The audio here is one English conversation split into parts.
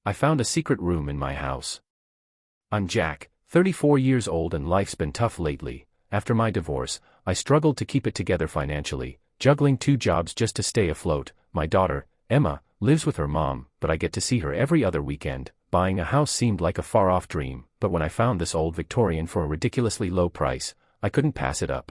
I found a secret room in my house. I'm Jack, 34 years old, and life's been tough lately. After my divorce, I struggled to keep it together financially, juggling 2 jobs just to stay afloat. My daughter, Emma, lives with her mom, but I get to see her every other weekend. Buying a house seemed like a far-off dream, but when I found this old Victorian for a ridiculously low price, I couldn't pass it up.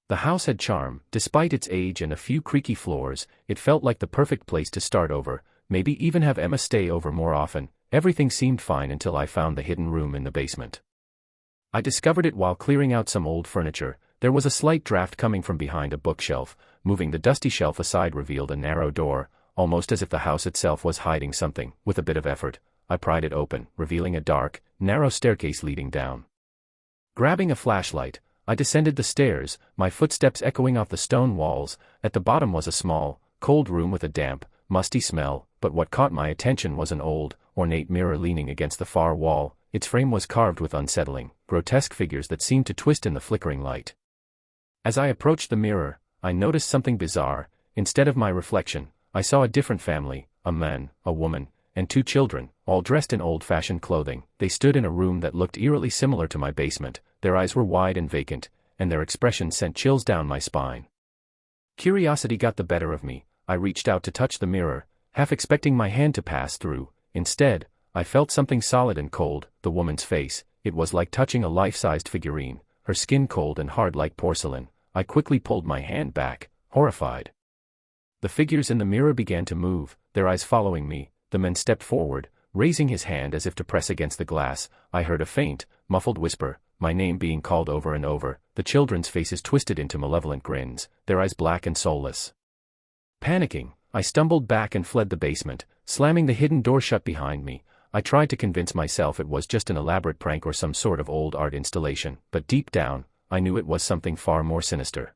The house had charm. Despite its age and a few creaky floors, it felt like the perfect place to start over, maybe even have Emma stay over more often. Everything seemed fine until I found the hidden room in the basement. I discovered it while clearing out some old furniture. There was a slight draft coming from behind a bookshelf. Moving the dusty shelf aside revealed a narrow door, almost as if the house itself was hiding something. With a bit of effort, I pried it open, revealing a dark, narrow staircase leading down. Grabbing a flashlight, I descended the stairs, my footsteps echoing off the stone walls. At the bottom was a small, cold room with a damp, musty smell, but what caught my attention was an old, ornate mirror leaning against the far wall. Its frame was carved with unsettling, grotesque figures that seemed to twist in the flickering light. As I approached the mirror, I noticed something bizarre. Instead of my reflection, I saw a different family, a man, a woman, and 2 children, all dressed in old-fashioned clothing. They stood in a room that looked eerily similar to my basement. Their eyes were wide and vacant, and their expression sent chills down my spine. Curiosity got the better of me. I reached out to touch the mirror, half expecting my hand to pass through. Instead, I felt something solid and cold. The woman's face. It was like touching a life-sized figurine, her skin cold and hard like porcelain. I quickly pulled my hand back, horrified. The figures in the mirror began to move, their eyes following me. The man stepped forward, raising his hand as if to press against the glass. I heard a faint, muffled whisper, my name being called over and over. The children's faces twisted into malevolent grins, their eyes black and soulless. Panicking, I stumbled back and fled the basement, slamming the hidden door shut behind me. I tried to convince myself it was just an elaborate prank or some sort of old art installation, but deep down, I knew it was something far more sinister.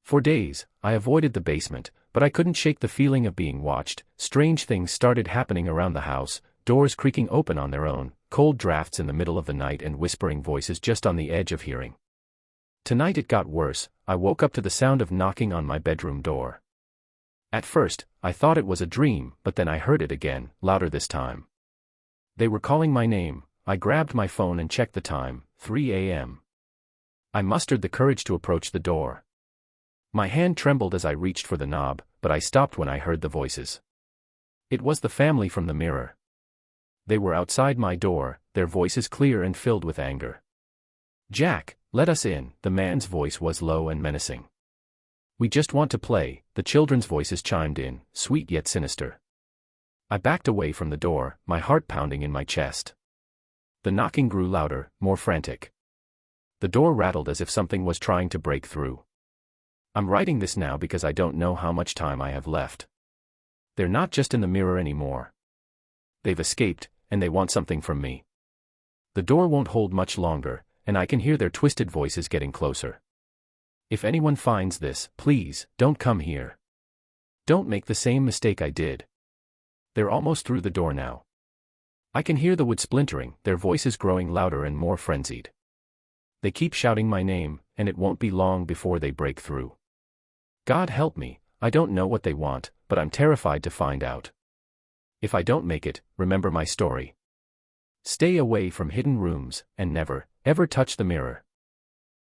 For days, I avoided the basement, but I couldn't shake the feeling of being watched. Strange things started happening around the house, doors creaking open on their own, cold drafts in the middle of the night, and whispering voices just on the edge of hearing. Tonight it got worse. I woke up to the sound of knocking on my bedroom door. At first, I thought it was a dream, but then I heard it again, louder this time. They were calling my name. I grabbed my phone and checked the time, 3 a.m. I mustered the courage to approach the door. My hand trembled as I reached for the knob, but I stopped when I heard the voices. It was the family from the mirror. They were outside my door, their voices clear and filled with anger. "Jack, let us in," the man's voice was low and menacing. "We just want to play," the children's voices chimed in, sweet yet sinister. I backed away from the door, my heart pounding in my chest. The knocking grew louder, more frantic. The door rattled as if something was trying to break through. I'm writing this now because I don't know how much time I have left. They're not just in the mirror anymore. They've escaped, and they want something from me. The door won't hold much longer, and I can hear their twisted voices getting closer. If anyone finds this, please, don't come here. Don't make the same mistake I did. They're almost through the door now. I can hear the wood splintering, their voices growing louder and more frenzied. They keep shouting my name, and it won't be long before they break through. God help me, I don't know what they want, but I'm terrified to find out. If I don't make it, remember my story. Stay away from hidden rooms, and never, ever touch the mirror.